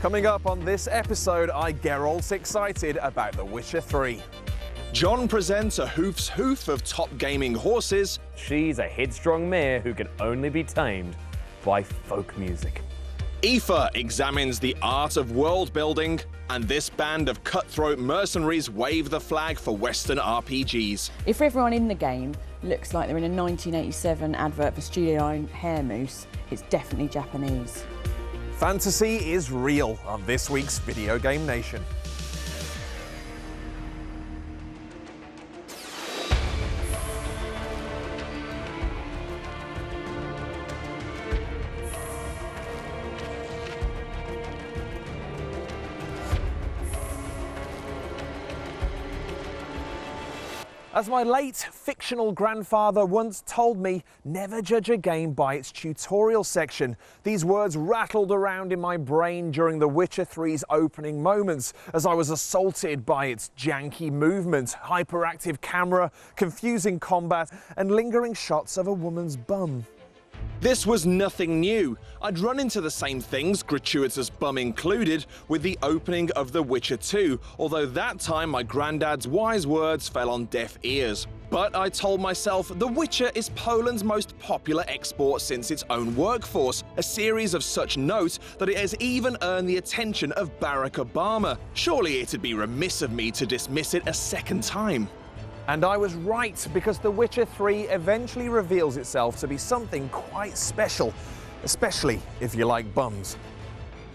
Coming up on this episode, I Geralt's excited about The Witcher 3. John presents a hoof's hoof of top gaming horses. She's a headstrong mare who can only be tamed by folk music. Aoife examines the art of world building, and this band of cutthroat mercenaries wave the flag for Western RPGs. If everyone in the game looks like they're in a 1987 advert for Studio Line hair mousse, it's definitely Japanese. Fantasy is real on this week's Video Game Nation. As my late fictional grandfather once told me, never judge a game by its tutorial section. These words rattled around in my brain during The Witcher 3's opening moments as I was assaulted by its janky movement, hyperactive camera, confusing combat, and lingering shots of a woman's bum. This was nothing new. I'd run into the same things, gratuitous bum included, with the opening of The Witcher 2, although that time my granddad's wise words fell on deaf ears. But I told myself The Witcher is Poland's most popular export since its own workforce, a series of such note that it has even earned the attention of Barack Obama. Surely it'd be remiss of me to dismiss it a second time. And I was right, because The Witcher 3 eventually reveals itself to be something quite special, especially if you like bums.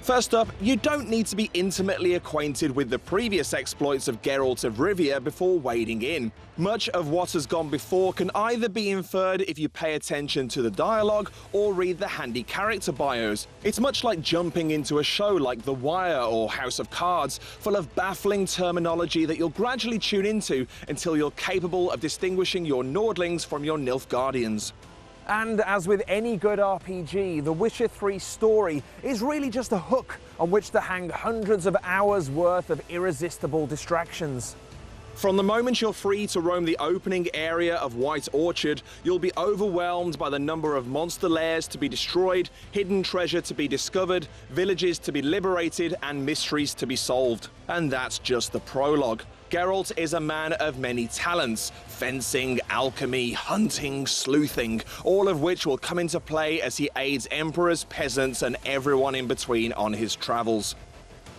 First up, you don't need to be intimately acquainted with the previous exploits of Geralt of Rivia before wading in. Much of what has gone before can either be inferred if you pay attention to the dialogue or read the handy character bios. It's much like jumping into a show like The Wire or House of Cards, full of baffling terminology that you'll gradually tune into until you're capable of distinguishing your Nordlings from your Nilfgaardians. And as with any good RPG, The Witcher 3's story is really just a hook on which to hang hundreds of hours worth of irresistible distractions. From the moment you're free to roam the opening area of White Orchard, you'll be overwhelmed by the number of monster lairs to be destroyed, hidden treasure to be discovered, villages to be liberated, and mysteries to be solved. And that's just the prologue. Geralt is a man of many talents: fencing, alchemy, hunting, sleuthing, all of which will come into play as he aids emperors, peasants, and everyone in between on his travels.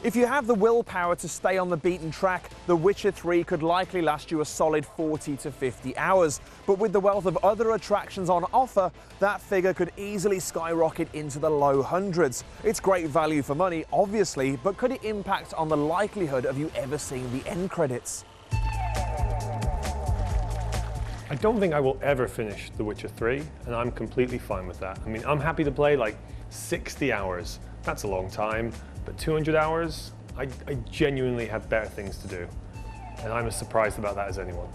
If you have the willpower to stay on the beaten track, The Witcher 3 could likely last you a solid 40 to 50 hours. But with the wealth of other attractions on offer, that figure could easily skyrocket into the low hundreds. It's great value for money, obviously, but could it impact on the likelihood of you ever seeing the end credits? I don't think I will ever finish The Witcher 3, and I'm completely fine with that. I mean, I'm happy to play like 60 hours. That's a long time. But 200 hours, I genuinely have better things to do. And I'm as surprised about that as anyone.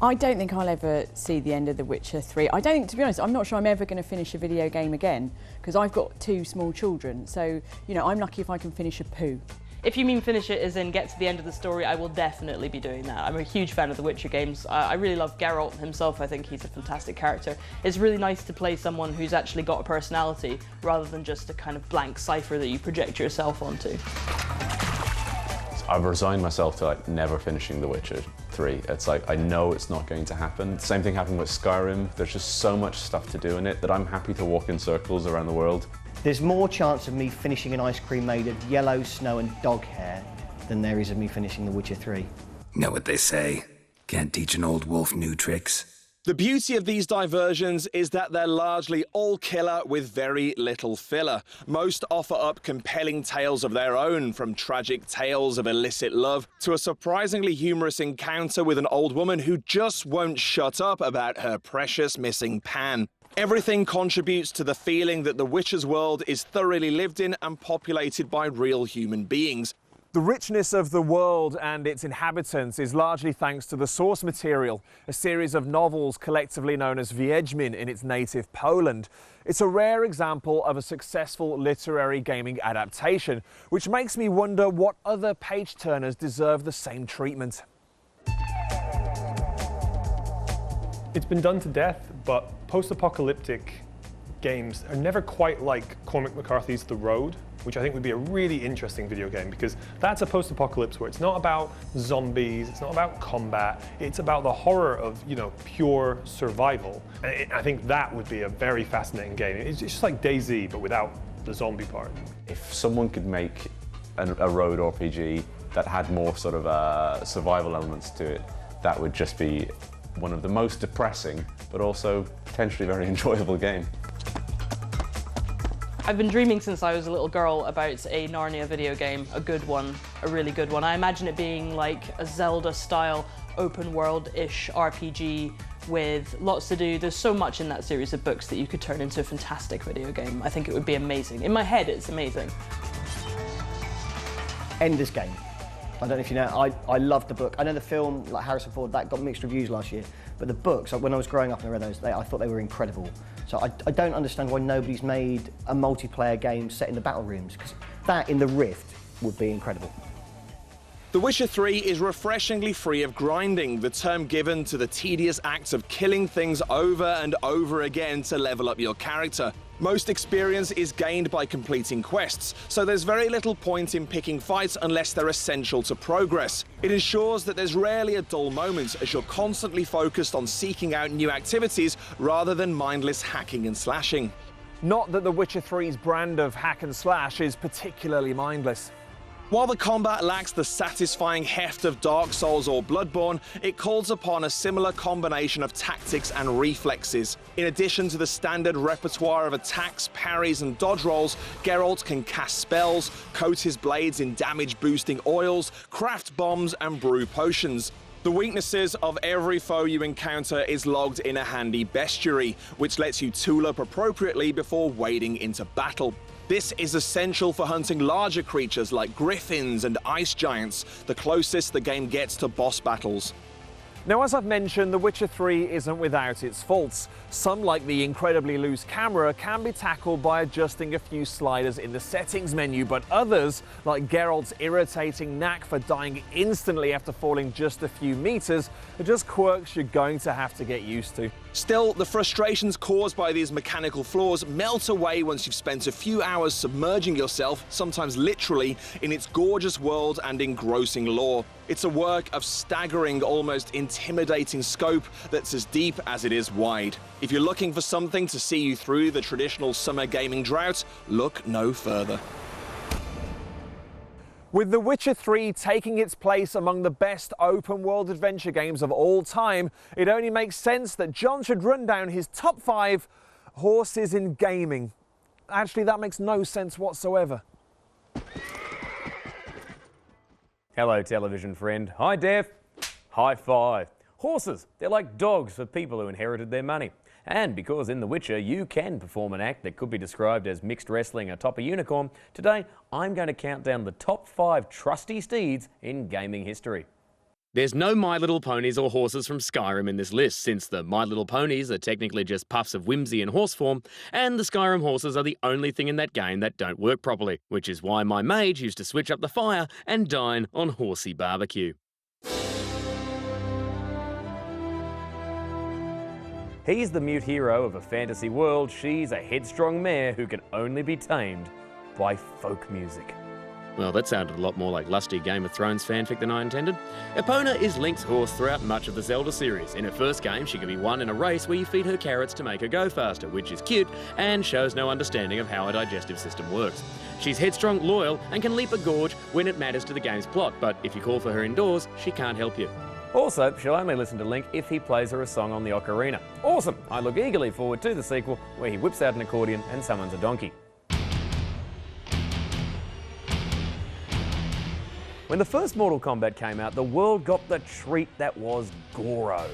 I don't think I'll ever see the end of The Witcher 3. I don't think, to be honest, I'm not sure I'm ever going to finish a video game again, because I've got 2 small children. So, you know, I'm lucky if I can finish a poo. If you mean finish it as in get to the end of the story, I will definitely be doing that. I'm a huge fan of the Witcher games. I really love Geralt himself. I think he's a fantastic character. It's really nice to play someone who's actually got a personality rather than just a kind of blank cipher that you project yourself onto. I've resigned myself to like never finishing The Witcher 3. It's like, I know it's not going to happen. Same thing happened with Skyrim. There's just so much stuff to do in it that I'm happy to walk in circles around the world. There's more chance of me finishing an ice cream made of yellow snow and dog hair than there is of me finishing The Witcher 3. Know what they say, can't teach an old wolf new tricks. The beauty of these diversions is that they're largely all killer with very little filler. Most offer up compelling tales of their own, from tragic tales of illicit love to a surprisingly humorous encounter with an old woman who just won't shut up about her precious missing pan. Everything contributes to the feeling that The Witcher's world is thoroughly lived in and populated by real human beings. The richness of the world and its inhabitants is largely thanks to the source material, a series of novels collectively known as Videogame in its native Poland. It's a rare example of a successful literary gaming adaptation, which makes me wonder what other page-turners deserve the same treatment. It's been done to death, but post-apocalyptic games are never quite like Cormac McCarthy's The Road, which I think would be a really interesting video game, because that's a post-apocalypse where it's not about zombies, it's not about combat, it's about the horror of, you know, pure survival. And I think that would be a very fascinating game. It's just like DayZ, but without the zombie part. If someone could make a road RPG that had more sort of survival elements to it, that would just be one of the most depressing, but also potentially very enjoyable game. I've been dreaming since I was a little girl about a Narnia video game, a good one, a really good one. I imagine it being like a Zelda-style, open world-ish RPG with lots to do. There's so much in that series of books that you could turn into a fantastic video game. I think it would be amazing. In my head, it's amazing. Ender's Game. I don't know if you know, I loved the book. I know the film, like Harrison Ford, that got mixed reviews last year, but the books, when I was growing up and I read those, I thought they were incredible. So I don't understand why nobody's made a multiplayer game set in the battle rooms, because that in the Rift would be incredible. The Witcher 3 is refreshingly free of grinding, the term given to the tedious acts of killing things over and over again to level up your character. Most experience is gained by completing quests, so there's very little point in picking fights unless they're essential to progress. It ensures that there's rarely a dull moment, as you're constantly focused on seeking out new activities rather than mindless hacking and slashing. Not that The Witcher 3's brand of hack and slash is particularly mindless. While the combat lacks the satisfying heft of Dark Souls or Bloodborne, it calls upon a similar combination of tactics and reflexes. In addition to the standard repertoire of attacks, parries and dodge rolls, Geralt can cast spells, coat his blades in damage-boosting oils, craft bombs and brew potions. The weaknesses of every foe you encounter is logged in a handy bestiary, which lets you tool up appropriately before wading into battle. This is essential for hunting larger creatures like griffins and ice giants, the closest the game gets to boss battles. Now, as I've mentioned, The Witcher 3 isn't without its faults. Some, like the incredibly loose camera, can be tackled by adjusting a few sliders in the settings menu, but others, like Geralt's irritating knack for dying instantly after falling just a few meters, are just quirks you're going to have to get used to. Still, the frustrations caused by these mechanical flaws melt away once you've spent a few hours submerging yourself, sometimes literally, in its gorgeous world and engrossing lore. It's a work of staggering, almost intimidating scope that's as deep as it is wide. If you're looking for something to see you through the traditional summer gaming drought, look no further. With The Witcher 3 taking its place among the best open-world adventure games of all time, it only makes sense that John should run down his top 5 horses in gaming. Actually, that makes no sense whatsoever. Hello, television friend. Hi, Def. High five. Horses, they're like dogs for people who inherited their money. And because in The Witcher you can perform an act that could be described as mixed wrestling atop a unicorn, today I'm going to count down the top 5 trusty steeds in gaming history. There's no My Little Ponies or horses from Skyrim in this list, since the My Little Ponies are technically just puffs of whimsy in horse form, and the Skyrim horses are the only thing in that game that don't work properly, which is why my mage used to switch up the fire and dine on horsey barbecue. He's the mute hero of a fantasy world. She's a headstrong mare who can only be tamed by folk music. Well, that sounded a lot more like lusty Game of Thrones fanfic than I intended. Epona is Link's horse throughout much of the Zelda series. In her first game, she can be won in a race where you feed her carrots to make her go faster, which is cute and shows no understanding of how her digestive system works. She's headstrong, loyal, and can leap a gorge when it matters to the game's plot, but if you call for her indoors, she can't help you. Also, she'll only listen to Link if he plays her a song on the ocarina. Awesome! I look eagerly forward to the sequel where he whips out an accordion and summons a donkey. When the first Mortal Kombat came out, the world got the treat that was Goro.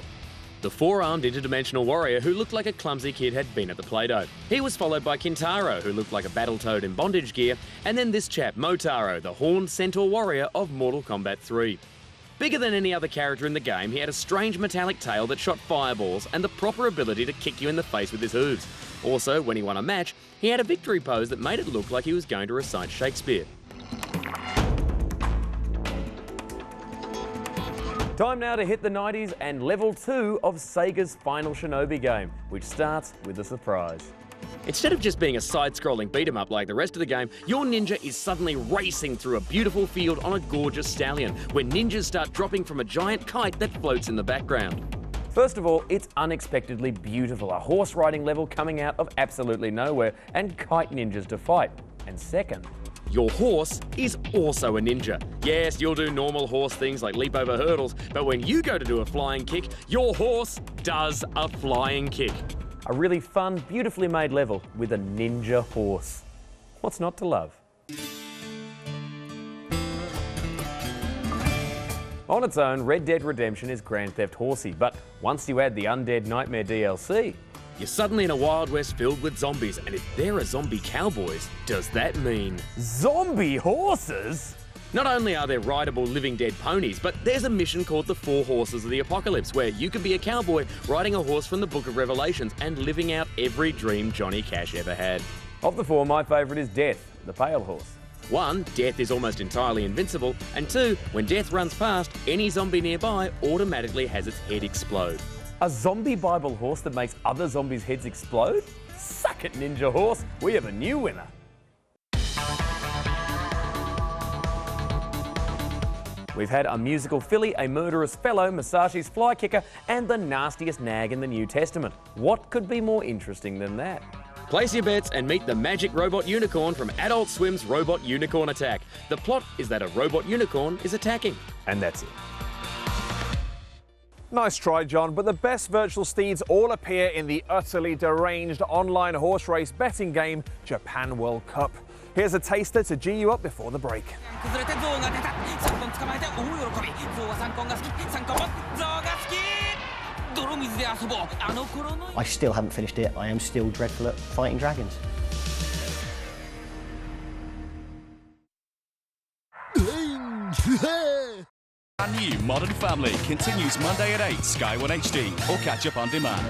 The four-armed interdimensional warrior who looked like a clumsy kid had been at the Play-Doh. He was followed by Kintaro, who looked like a Battletoad in bondage gear, and then this chap, Motaro, the horned centaur warrior of Mortal Kombat 3. Bigger than any other character in the game, he had a strange metallic tail that shot fireballs and the proper ability to kick you in the face with his hooves. Also, when he won a match, he had a victory pose that made it look like he was going to recite Shakespeare. Time now to hit the 90s and level 2 of Sega's final Shinobi game, which starts with a surprise. Instead of just being a side-scrolling beat-em-up like the rest of the game, your ninja is suddenly racing through a beautiful field on a gorgeous stallion, where ninjas start dropping from a giant kite that floats in the background. First of all, it's unexpectedly beautiful, a horse riding level coming out of absolutely nowhere, and kite ninjas to fight. And second, your horse is also a ninja. Yes, you'll do normal horse things like leap over hurdles, but when you go to do a flying kick, your horse does a flying kick. a really fun, beautifully made level with a ninja horse. What's not to love? On its own, Red Dead Redemption is Grand Theft Horsey, but once you add the Undead Nightmare DLC, you're suddenly in a Wild West filled with zombies, and if there are zombie cowboys, does that mean zombie horses? Not only are there rideable living dead ponies, but there's a mission called the Four Horses of the Apocalypse, where you can be a cowboy riding a horse from the Book of Revelations and living out every dream Johnny Cash ever had. Of the four, my favourite is Death, the pale horse. 1, Death is almost entirely invincible, and 2, when Death runs past, any zombie nearby automatically has its head explode. A zombie Bible horse that makes other zombies' heads explode? Suck it, Ninja Horse, we have a new winner. We've had a musical filly, a murderous fellow, Masashi's fly kicker, and the nastiest nag in the New Testament. What could be more interesting than that? Place your bets and meet the magic robot unicorn from Adult Swim's Robot Unicorn Attack. The plot is that a robot unicorn is attacking. And that's it. Nice try, John, but the best virtual steeds all appear in the utterly deranged online horse race betting game, Japan World Cup. Here's a taster to G you up before the break. I still haven't finished it. I am still dreadful at fighting dragons. A new Modern Family continues Monday at 8, Sky 1 HD, or catch up on demand.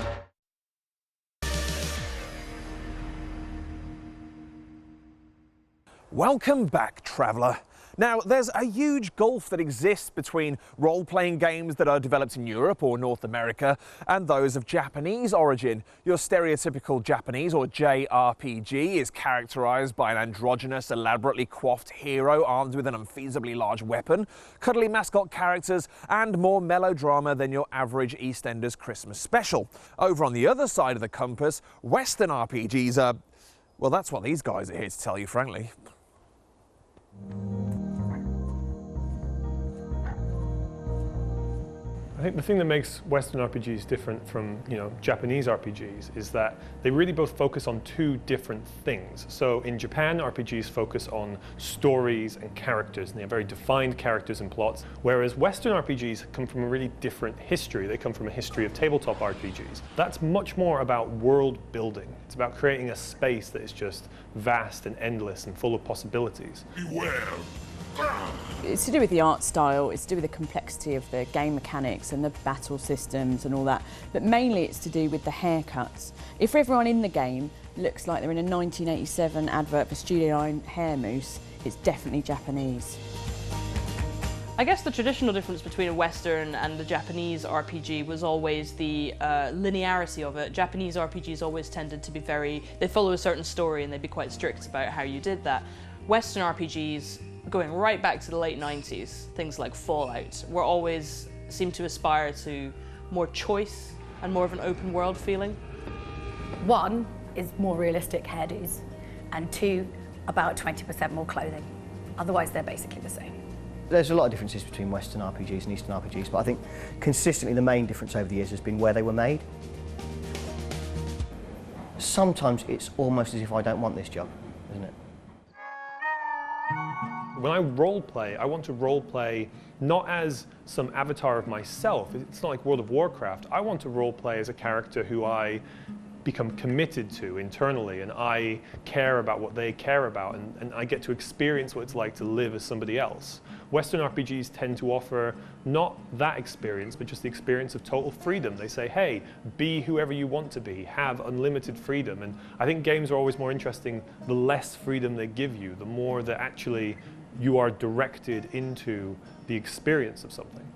Welcome back, traveller. Now, there's a huge gulf that exists between role-playing games that are developed in Europe or North America and those of Japanese origin. Your stereotypical Japanese, or JRPG, is characterised by an androgynous, elaborately coiffed hero armed with an unfeasibly large weapon, cuddly mascot characters, and more melodrama than your average EastEnders Christmas special. Over on the other side of the compass, Western RPGs are... well, that's what these guys are here to tell you, frankly. I think the thing that makes Western RPGs different from, Japanese RPGs is that they really both focus on two different things. So in Japan, RPGs focus on stories and characters, and they have very defined characters and plots, whereas Western RPGs come from a really different history. They come from a history of tabletop RPGs. That's much more about world building. It's about creating a space that is just vast and endless and full of possibilities. Beware. It's to do with the art style, it's to do with the complexity of the game mechanics and the battle systems and all that, but mainly it's to do with the haircuts. If everyone in the game looks like they're in a 1987 advert for Studio Line hair mousse, it's definitely Japanese. I guess the traditional difference between a Western and the Japanese RPG was always the linearity of it. Japanese RPGs always tended to be they follow a certain story and they'd be quite strict about how you did that. Western RPGs, going right back to the late 90s, things like Fallout, seemed to aspire to more choice and more of an open world feeling. 1 is more realistic hairdos, and 2, about 20% more clothing. Otherwise, they're basically the same. There's a lot of differences between Western RPGs and Eastern RPGs, but I think consistently the main difference over the years has been where they were made. Sometimes it's almost as if I don't want this job, isn't it? When I roleplay, I want to roleplay not as some avatar of myself. It's not like World of Warcraft. I want to roleplay as a character who I become committed to internally, and I care about what they care about, and I get to experience what it's like to live as somebody else. Western RPGs tend to offer not that experience, but just the experience of total freedom. They say, hey, be whoever you want to be, have unlimited freedom. And I think games are always more interesting the less freedom they give you, the more that actually you are directed into the experience of something.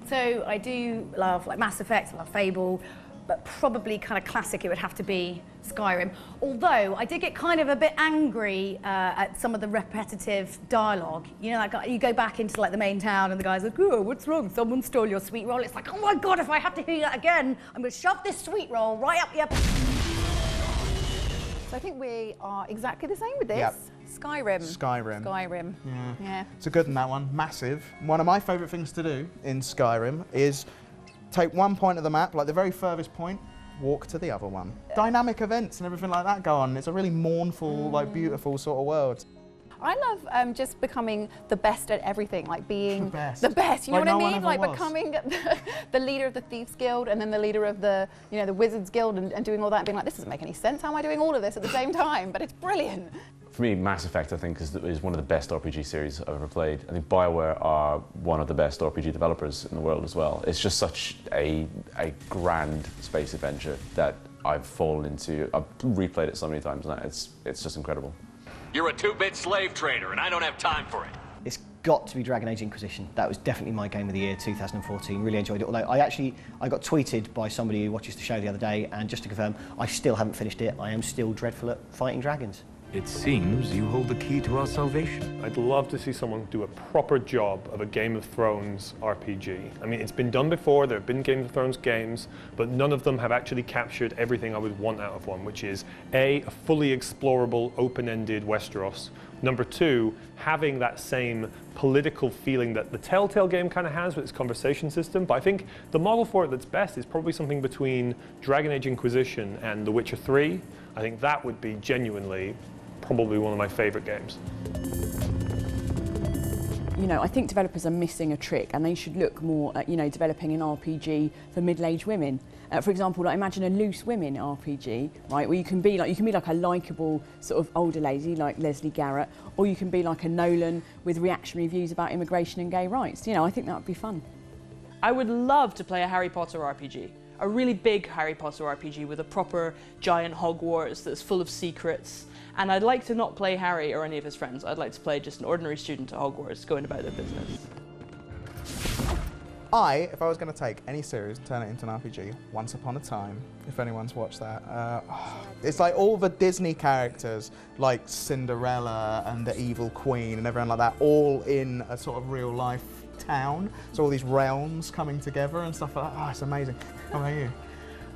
So I do love Mass Effect, I love Fable, but probably kind of classic, it would have to be Skyrim. Although I did get kind of a bit angry at some of the repetitive dialogue. You know, like you go back into like the main town and the guy's like, oh, what's wrong? Someone stole your sweet roll. It's like, oh my God, if I have to hear that again, I'm going to shove this sweet roll right up your... So I think we are exactly the same with this. Yep. Skyrim. Skyrim. Yeah. It's a good one, that one. Massive. One of my favourite things to do in Skyrim is take one point of the map, like the very furthest point, walk to the other one. Dynamic events and everything like that go on. It's a really mournful, like beautiful sort of world. I love just becoming the best at everything, like being the best. You know Like what no I one mean? ever Like was. becoming the leader of the Thieves Guild and then the leader of the, you know, the Wizards Guild and doing all that and being like, this doesn't make any sense. How am I doing all of this at the same time? But it's brilliant. For me, Mass Effect, I think, is one of the best RPG series I've ever played. I think BioWare are one of the best RPG developers in the world as well. It's just such a grand space adventure that I've fallen into. I've replayed it so many times, and it's just incredible. You're a two-bit slave trader, and I don't have time for it. It's got to be Dragon Age Inquisition. That was definitely my game of the year, 2014. Really enjoyed it. Although I got tweeted by somebody who watches the show the other day, and just to confirm, I still haven't finished it. I am still dreadful at fighting dragons. It seems you hold the key to our salvation. I'd love to see someone do a proper job of a Game of Thrones RPG. I mean, it's been done before, there have been Game of Thrones games, but none of them have actually captured everything I would want out of one, which is a fully explorable, open-ended Westeros. Number two, having that same political feeling that the Telltale game kind of has with its conversation system, but I think the model for it that's best is probably something between Dragon Age Inquisition and The Witcher 3. I think that would be genuinely probably one of my favourite games. You know, I think developers are missing a trick, and they should look more at, you know, developing an RPG for middle-aged women. For example, like imagine a loose women RPG, right, where you can be like a likeable sort of older lady like Leslie Garrett, or you can be like a Nolan with reactionary views about immigration and gay rights. You know, I think that would be fun. I would love to play a Harry Potter RPG. A really big Harry Potter RPG with a proper giant Hogwarts that's full of secrets. And I'd like to not play Harry or any of his friends. I'd like to play just an ordinary student at Hogwarts going about their business. If I was going to take any series, turn it into an RPG, Once Upon a Time, if anyone's watched that. It's like all the Disney characters, like Cinderella and the Evil Queen and everyone like that, all in a sort of real life town. So all these realms coming together and stuff like that. Oh, it's amazing. How about you?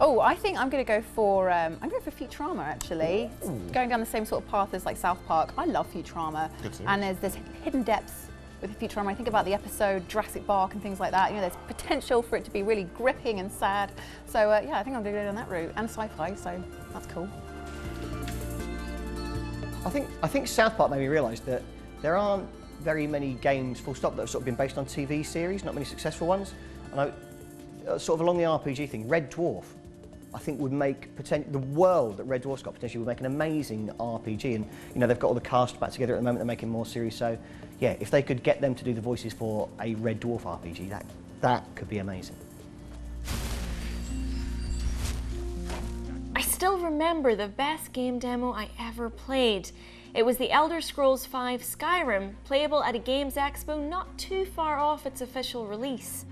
Oh, I think I'm going to go for Futurama actually. Going down the same sort of path as like South Park. I love Futurama, and there's this hidden depths with Futurama. I think about the episode Jurassic Park and things like that. You know, there's potential for it to be really gripping and sad. So yeah, I think I'm going to go down that route, and sci-fi. So that's cool. I think South Park made me realise that there aren't very many games, full stop, that have sort of been based on TV series. Not many successful ones. And sort of along the RPG thing, Red Dwarf, I think would make the world that Red Dwarf's got potentially would make an amazing RPG. And you know, they've got all the cast back together at the moment. They're making more series. So yeah, if they could get them to do the voices for a Red Dwarf RPG, that could be amazing. I still remember the best game demo I ever played. It was the Elder Scrolls V Skyrim, playable at a Games Expo not too far off its official release.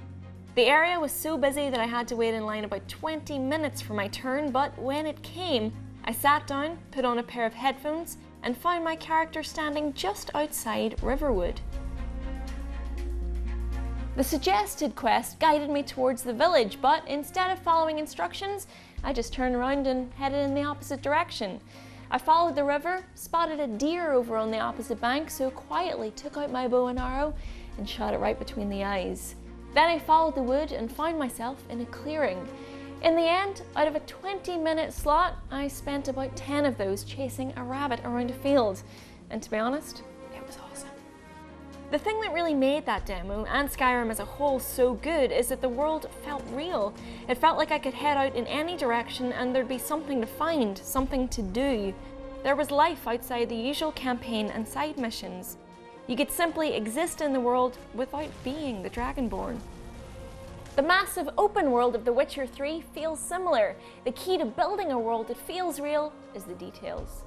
The area was so busy that I had to wait in line about 20 minutes for my turn, but when it came, I sat down, put on a pair of headphones, and found my character standing just outside Riverwood. The suggested quest guided me towards the village, but instead of following instructions, I just turned around and headed in the opposite direction. I followed the river, spotted a deer over on the opposite bank, so quietly took out my bow and arrow and shot it right between the eyes. Then I followed the wood and found myself in a clearing. In the end, out of a 20-minute slot, I spent about 10 of those chasing a rabbit around a field. And to be honest, it was awesome. The thing that really made that demo, and Skyrim as a whole, so good is that the world felt real. It felt like I could head out in any direction and there'd be something to find, something to do. There was life outside the usual campaign and side missions. You could simply exist in the world without being the Dragonborn. The massive open world of The Witcher 3 feels similar. The key to building a world that feels real is the details.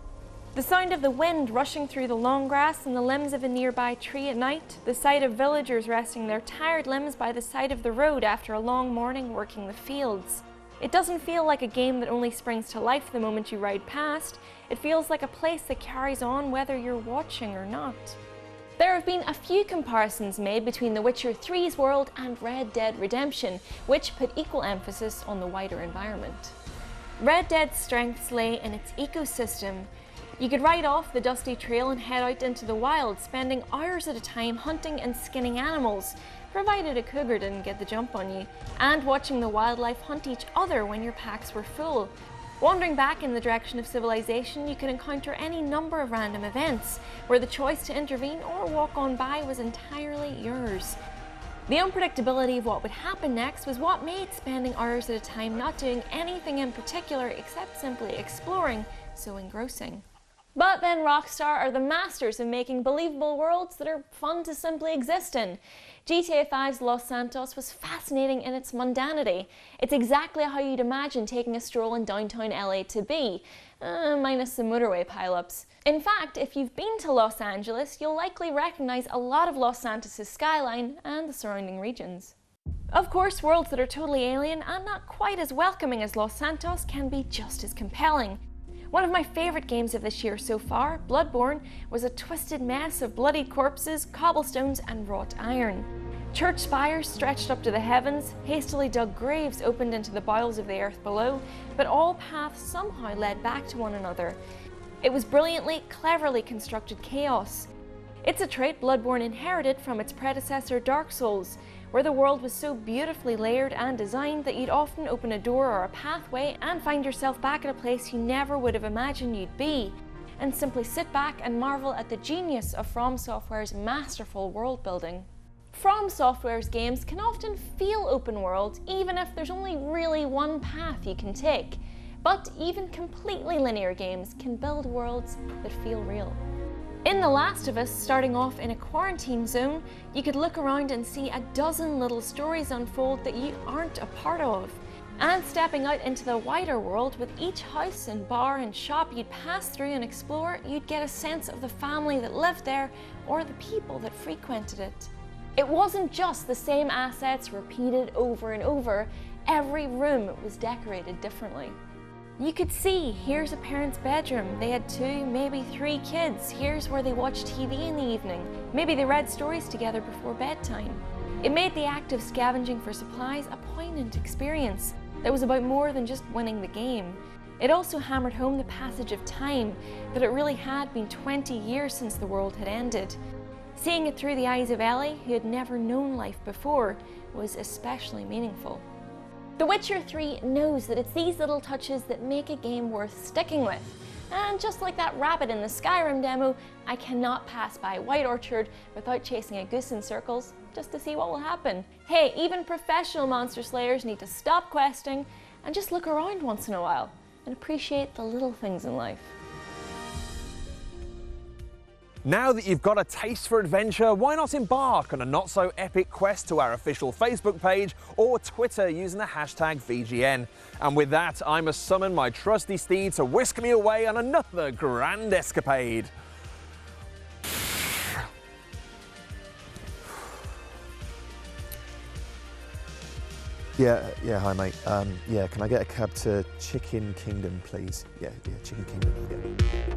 The sound of the wind rushing through the long grass and the limbs of a nearby tree at night, the sight of villagers resting their tired limbs by the side of the road after a long morning working the fields. It doesn't feel like a game that only springs to life the moment you ride past. It feels like a place that carries on whether you're watching or not. There have been a few comparisons made between The Witcher 3's world and Red Dead Redemption, which put equal emphasis on the wider environment. Red Dead's strengths lay in its ecosystem. You could ride off the dusty trail and head out into the wild, spending hours at a time hunting and skinning animals, provided a cougar didn't get the jump on you, and watching the wildlife hunt each other when your packs were full. Wandering back in the direction of civilization, you could encounter any number of random events, where the choice to intervene or walk on by was entirely yours. The unpredictability of what would happen next was what made spending hours at a time not doing anything in particular except simply exploring so engrossing. But then Rockstar are the masters of making believable worlds that are fun to simply exist in. GTA 5's Los Santos was fascinating in its mundanity. It's exactly how you'd imagine taking a stroll in downtown LA to be, minus the motorway pileups. In fact, if you've been to Los Angeles, you'll likely recognize a lot of Los Santos' skyline and the surrounding regions. Of course, worlds that are totally alien and not quite as welcoming as Los Santos can be just as compelling. One of my favourite games of this year so far, Bloodborne, was a twisted mess of bloodied corpses, cobblestones and wrought iron. Church spires stretched up to the heavens, hastily dug graves opened into the bowels of the earth below, but all paths somehow led back to one another. It was brilliantly, cleverly constructed chaos. It's a trait Bloodborne inherited from its predecessor Dark Souls, where the world was so beautifully layered and designed that you'd often open a door or a pathway and find yourself back at a place you never would have imagined you'd be, and simply sit back and marvel at the genius of From Software's masterful world building. From Software's games can often feel open world, even if there's only really one path you can take. But even completely linear games can build worlds that feel real. In The Last of Us, starting off in a quarantine zone, you could look around and see a dozen little stories unfold that you aren't a part of. And stepping out into the wider world, with each house and bar and shop you'd pass through and explore, you'd get a sense of the family that lived there or the people that frequented it. It wasn't just the same assets repeated over and over. Every room was decorated differently. You could see, here's a parent's bedroom, they had 2, maybe 3 kids, here's where they watched TV in the evening, maybe they read stories together before bedtime. It made the act of scavenging for supplies a poignant experience that was about more than just winning the game. It also hammered home the passage of time, that it really had been 20 years since the world had ended. Seeing it through the eyes of Ellie, who had never known life before, was especially meaningful. The Witcher 3 knows that it's these little touches that make a game worth sticking with. And just like that rabbit in the Skyrim demo, I cannot pass by White Orchard without chasing a goose in circles just to see what will happen. Hey, even professional monster slayers need to stop questing and just look around once in a while and appreciate the little things in life. Now that you've got a taste for adventure, why not embark on a not-so-epic quest to our official Facebook page or Twitter using the hashtag VGN. And with that, I must summon my trusty steed to whisk me away on another grand escapade. Yeah, hi mate. Yeah, can I get a cab to Chicken Kingdom, please? Yeah, Chicken Kingdom, yeah.